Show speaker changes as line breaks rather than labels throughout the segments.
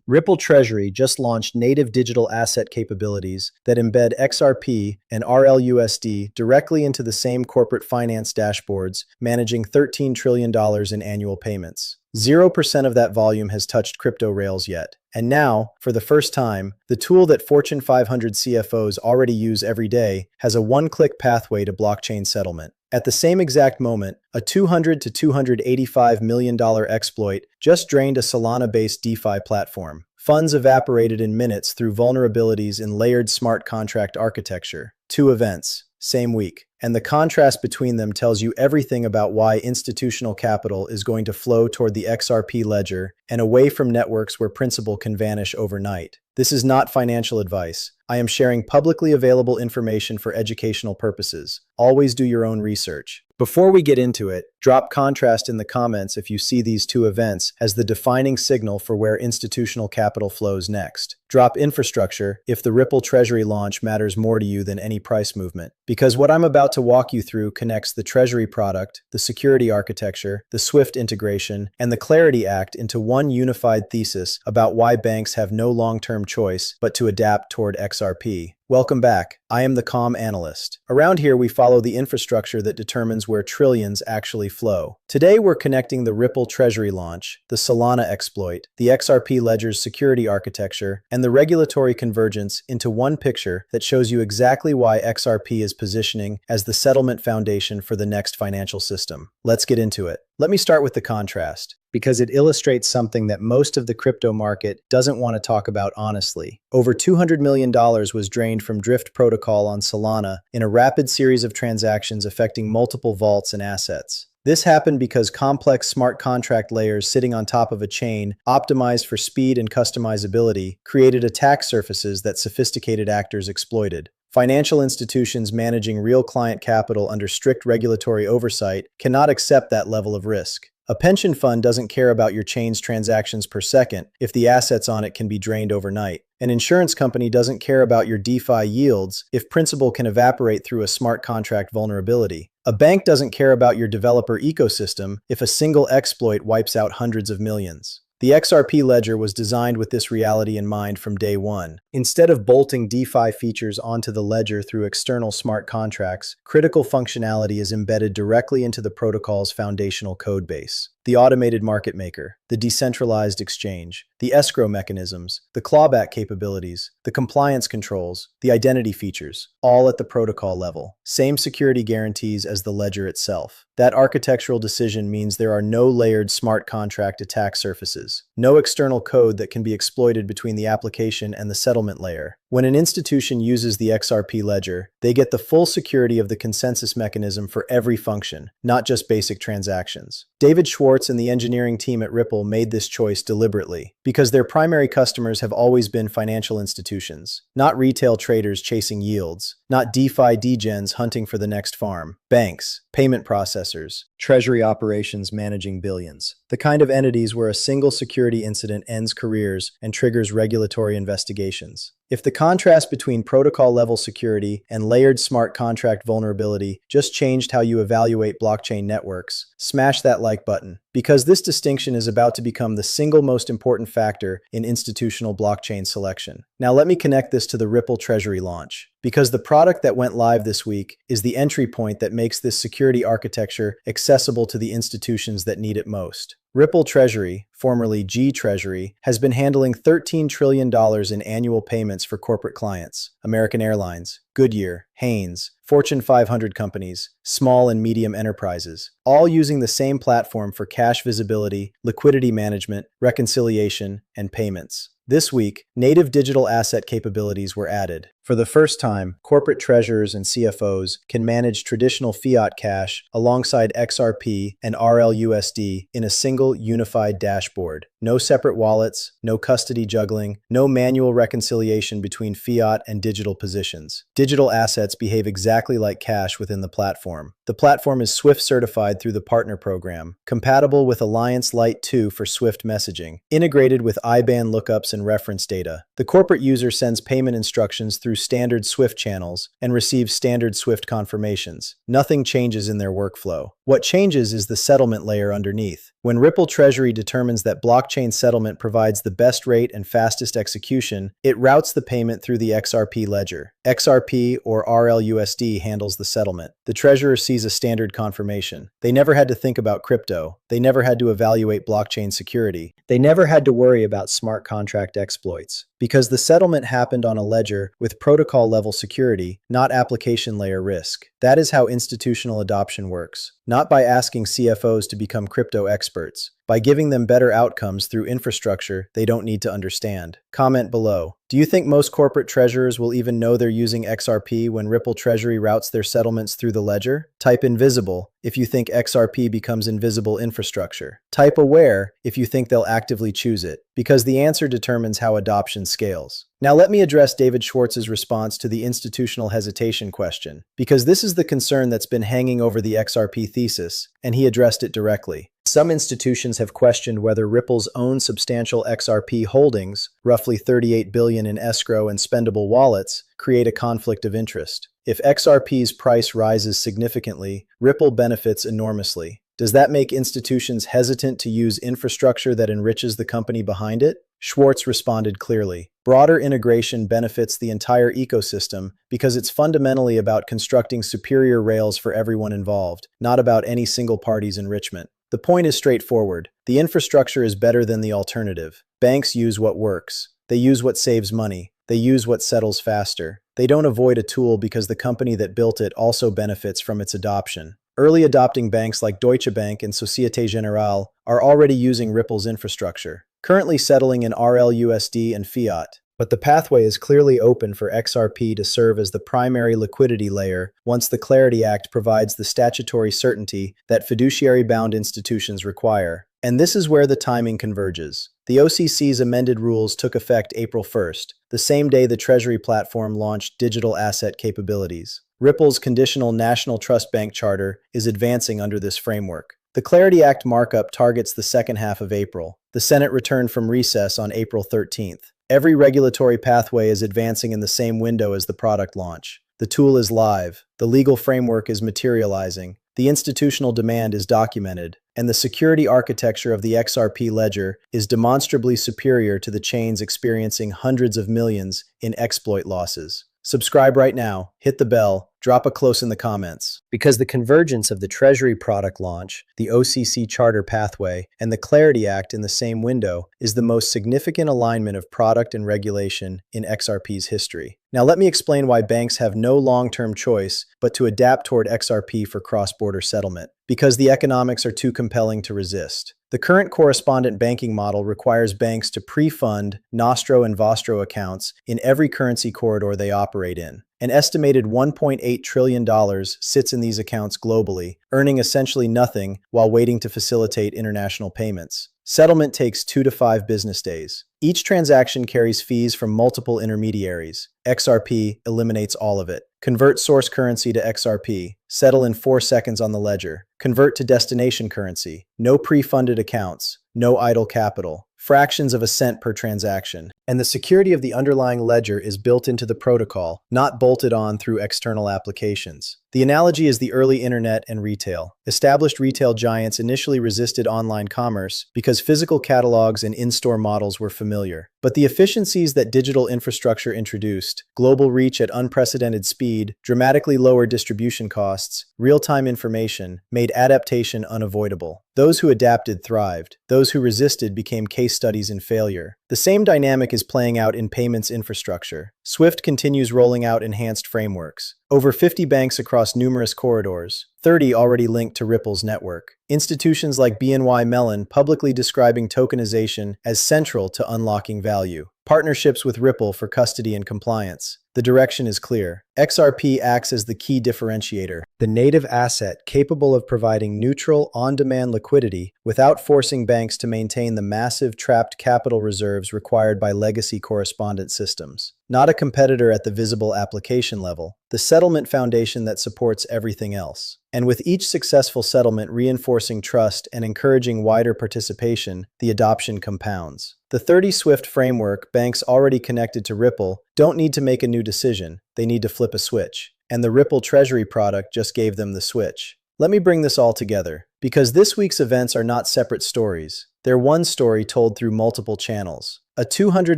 Ripple Treasury just launched native digital asset capabilities that embed XRP and RLUSD directly into the same corporate finance dashboards, managing $13 trillion in annual payments. 0% of that volume has touched crypto rails yet. And now, for the first time, the tool that Fortune 500 CFOs already use every day has a one-click pathway to blockchain settlement. At the same exact moment, a $200 to $285 million exploit just drained a Solana-based DeFi platform. Funds evaporated in minutes through vulnerabilities in layered smart contract architecture. Two events, same week. And the contrast between them tells you everything about why institutional capital is going to flow toward the XRP Ledger and away from networks where principal can vanish overnight. This is not financial advice. I am sharing publicly available information for educational purposes. Always do your own research. Before we get into it, drop contrast in the comments if you see these two events as the defining signal for where institutional capital flows next. Drop infrastructure if the Ripple Treasury launch matters more to you than any price movement. Because what I'm about to walk you through connects the Treasury product, the security architecture, the SWIFT integration, and the Clarity Act into one unified thesis about why banks have no long-term choice but to adapt toward XRP. Welcome back. I am the Calm Analyst. Around here, we follow the infrastructure that determines where trillions actually flow. Today, we're connecting the Ripple Treasury launch, the Solana exploit, the XRP Ledger's security architecture, and the regulatory convergence into one picture that shows you exactly why XRP is positioning as the settlement foundation for the next financial system. Let's get into it. Let me start with the contrast, because it illustrates something that most of the crypto market doesn't want to talk about honestly. Over $200 million was drained from Drift Protocol on Solana in a rapid series of transactions affecting multiple vaults and assets. This happened because complex smart contract layers sitting on top of a chain, optimized for speed and customizability, created attack surfaces that sophisticated actors exploited. Financial institutions managing real client capital under strict regulatory oversight cannot accept that level of risk. A pension fund doesn't care about your chain's transactions per second if the assets on it can be drained overnight. An insurance company doesn't care about your DeFi yields if principal can evaporate through a smart contract vulnerability. A bank doesn't care about your developer ecosystem if a single exploit wipes out hundreds of millions. The XRP Ledger was designed with this reality in mind from day one. Instead of bolting DeFi features onto the ledger through external smart contracts, critical functionality is embedded directly into the protocol's foundational codebase. The automated market maker, the decentralized exchange, the escrow mechanisms, the clawback capabilities, the compliance controls, the identity features, all at the protocol level. Same security guarantees as the ledger itself. That architectural decision means there are no layered smart contract attack surfaces, no external code that can be exploited between the application and the settlement layer. When an institution uses the XRP Ledger, they get the full security of the consensus mechanism for every function, not just basic transactions. David Schwartz and the engineering team at Ripple made this choice deliberately, because their primary customers have always been financial institutions, not retail traders chasing yields, not DeFi degens hunting for the next farm. Banks, payment processors, treasury operations managing billions. The kind of entities where a single security incident ends careers and triggers regulatory investigations. If the contrast between protocol-level security and layered smart contract vulnerability just changed how you evaluate blockchain networks, smash that like button, because this distinction is about to become the single most important factor in institutional blockchain selection. Now let me connect this to the Ripple Treasury launch, because the product that went live this week is the entry point that makes this security architecture accessible to the institutions that need it most. Ripple Treasury, formerly G Treasury, has been handling $13 trillion in annual payments for corporate clients. American Airlines, Goodyear, Haynes, Fortune 500 companies, small and medium enterprises, all using the same platform for cash visibility, liquidity management, reconciliation, and payments. This week, native digital asset capabilities were added. For the first time, corporate treasurers and CFOs can manage traditional fiat cash alongside XRP and RLUSD in a single unified dashboard. No separate wallets, no custody juggling, no manual reconciliation between fiat and digital positions. Digital assets behave exactly like cash within the platform. The platform is SWIFT certified through the partner program, compatible with Alliance Lite 2 for SWIFT messaging, integrated with IBAN lookups and reference data. The corporate user sends payment instructions through standard SWIFT channels and receives standard SWIFT confirmations. Nothing changes in their workflow. What changes is the settlement layer underneath. When Ripple Treasury determines that blockchain settlement provides the best rate and fastest execution, it routes the payment through the XRP Ledger. XRP or RLUSD handles the settlement. The treasurer sees a standard confirmation. They never had to think about crypto. They never had to evaluate blockchain security. They never had to worry about smart contract exploits. Because the settlement happened on a ledger with protocol-level security, not application-layer risk. That is how institutional adoption works. Not by asking CFOs to become crypto experts, by giving them better outcomes through infrastructure they don't need to understand. Comment below. Do you think most corporate treasurers will even know they're using XRP when Ripple Treasury routes their settlements through the ledger? Type invisible if you think XRP becomes invisible infrastructure. Type aware if you think they'll actively choose it, because the answer determines how adoption scales. Now let me address David Schwartz's response to the institutional hesitation question, because this is the concern that's been hanging over the XRP thesis, and he addressed it directly. Some institutions have questioned whether Ripple's own substantial XRP holdings, roughly $38 billion in escrow and spendable wallets, create a conflict of interest. If XRP's price rises significantly, Ripple benefits enormously. Does that make institutions hesitant to use infrastructure that enriches the company behind it? Schwartz responded clearly. Broader integration benefits the entire ecosystem because it's fundamentally about constructing superior rails for everyone involved, not about any single party's enrichment. The point is straightforward. The infrastructure is better than the alternative. Banks use what works. They use what saves money. They use what settles faster. They don't avoid a tool because the company that built it also benefits from its adoption. Early adopting banks like Deutsche Bank and Societe Generale are already using Ripple's infrastructure, currently settling in RLUSD and fiat. But the pathway is clearly open for XRP to serve as the primary liquidity layer once the Clarity Act provides the statutory certainty that fiduciary-bound institutions require. And this is where the timing converges. The OCC's amended rules took effect April 1st, the same day the Treasury platform launched digital asset capabilities. Ripple's conditional National Trust Bank charter is advancing under this framework. The Clarity Act markup targets the second half of April. The Senate returned from recess on April 13th. Every regulatory pathway is advancing in the same window as the product launch. The tool is live. The legal framework is materializing. The institutional demand is documented. And the security architecture of the XRP Ledger is demonstrably superior to the chains experiencing hundreds of millions in exploit losses. Subscribe right now, hit the bell, drop a close in the comments. Because the convergence of the Treasury product launch, the OCC charter pathway, and the Clarity Act in the same window is the most significant alignment of product and regulation in XRP's history. Now let me explain why banks have no long-term choice but to adapt toward XRP for cross-border settlement. Because the economics are too compelling to resist. The current correspondent banking model requires banks to pre-fund Nostro and Vostro accounts in every currency corridor they operate in. An estimated $1.8 trillion sits in these accounts globally, earning essentially nothing while waiting to facilitate international payments. Settlement takes 2 to 5 business days. Each transaction carries fees from multiple intermediaries. XRP eliminates all of it. Convert source currency to XRP. Settle in 4 seconds on the ledger. Convert to destination currency. No pre-funded accounts. No idle capital. Fractions of a cent per transaction. And the security of the underlying ledger is built into the protocol, not bolted on through external applications. The analogy is the early internet and retail. Established retail giants initially resisted online commerce because physical catalogs and in-store models were familiar. But the efficiencies that digital infrastructure introduced, global reach at unprecedented speed, dramatically lower distribution costs, real-time information, made adaptation unavoidable. Those who adapted thrived. Those who resisted became case studies in failure. The same dynamic is playing out in payments infrastructure. SWIFT continues rolling out enhanced frameworks. Over 50 banks across numerous corridors, 30 already linked to Ripple's network. Institutions like BNY Mellon publicly describing tokenization as central to unlocking value. Partnerships with Ripple for custody and compliance. The direction is clear. XRP acts as the key differentiator, the native asset capable of providing neutral, on-demand liquidity without forcing banks to maintain the massive trapped capital reserves required by legacy correspondent systems. Not a competitor at the visible application level, the settlement foundation that supports everything else. And with each successful settlement reinforcing trust and encouraging wider participation, the adoption compounds. The 30 SWIFT framework, banks already connected to Ripple don't need to make a new decision, they need to flip a switch. And the Ripple Treasury product just gave them the switch. Let me bring this all together, because this week's events are not separate stories. They're one story told through multiple channels. A $200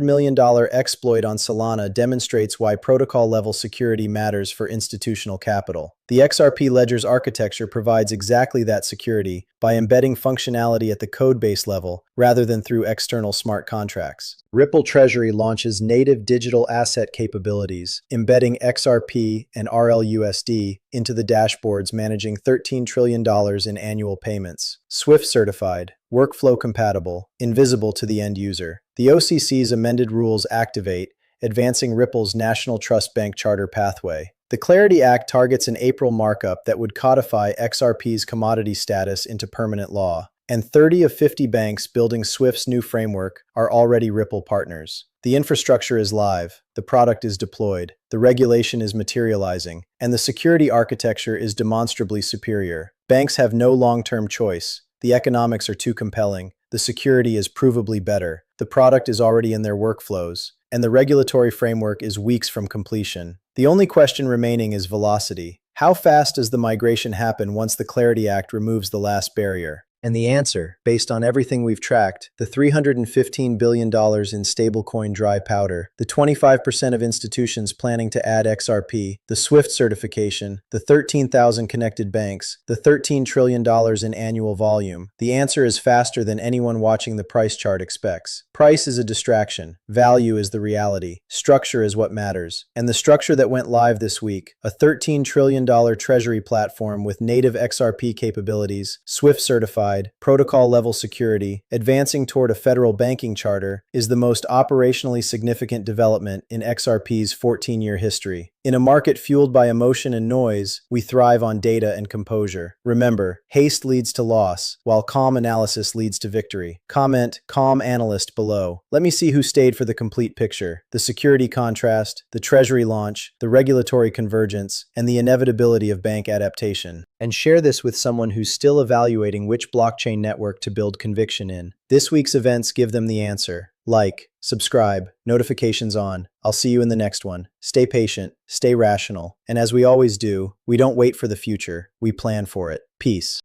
million exploit on Solana demonstrates why protocol-level security matters for institutional capital. The XRP Ledger's architecture provides exactly that security by embedding functionality at the code-base level rather than through external smart contracts. Ripple Treasury launches native digital asset capabilities, embedding XRP and RLUSD into the dashboards managing $13 trillion in annual payments. SWIFT certified, workflow compatible, invisible to the end user. The OCC's amended rules activate, advancing Ripple's National Trust Bank Charter pathway. The Clarity Act targets an April markup that would codify XRP's commodity status into permanent law, and 30 of 50 banks building SWIFT's new framework are already Ripple partners. The infrastructure is live, the product is deployed, the regulation is materializing, and the security architecture is demonstrably superior. Banks have no long-term choice. The economics are too compelling, the security is provably better, the product is already in their workflows, and the regulatory framework is weeks from completion. The only question remaining is velocity. How fast does the migration happen once the Clarity Act removes the last barrier? And the answer, based on everything we've tracked, the $315 billion in stablecoin dry powder, the 25% of institutions planning to add XRP, the SWIFT certification, the 13,000 connected banks, the $13 trillion in annual volume. The answer is faster than anyone watching the price chart expects. Price is a distraction. Value is the reality. Structure is what matters. And the structure that went live this week, a $13 trillion treasury platform with native XRP capabilities, SWIFT certified, protocol-level security, advancing toward a federal banking charter, is the most operationally significant development in XRP's 14-year history. In a market fueled by emotion and noise, we thrive on data and composure. Remember, haste leads to loss, while calm analysis leads to victory. Comment, calm analyst below. Let me see who stayed for the complete picture. The security contrast, the treasury launch, the regulatory convergence, and the inevitability of bank adaptation. And share this with someone who's still evaluating which blockchain network to build conviction in. This week's events give them the answer. Like, subscribe, notifications on. I'll see you in the next one. Stay patient, stay rational, and as we always do, we don't wait for the future, we plan for it. Peace.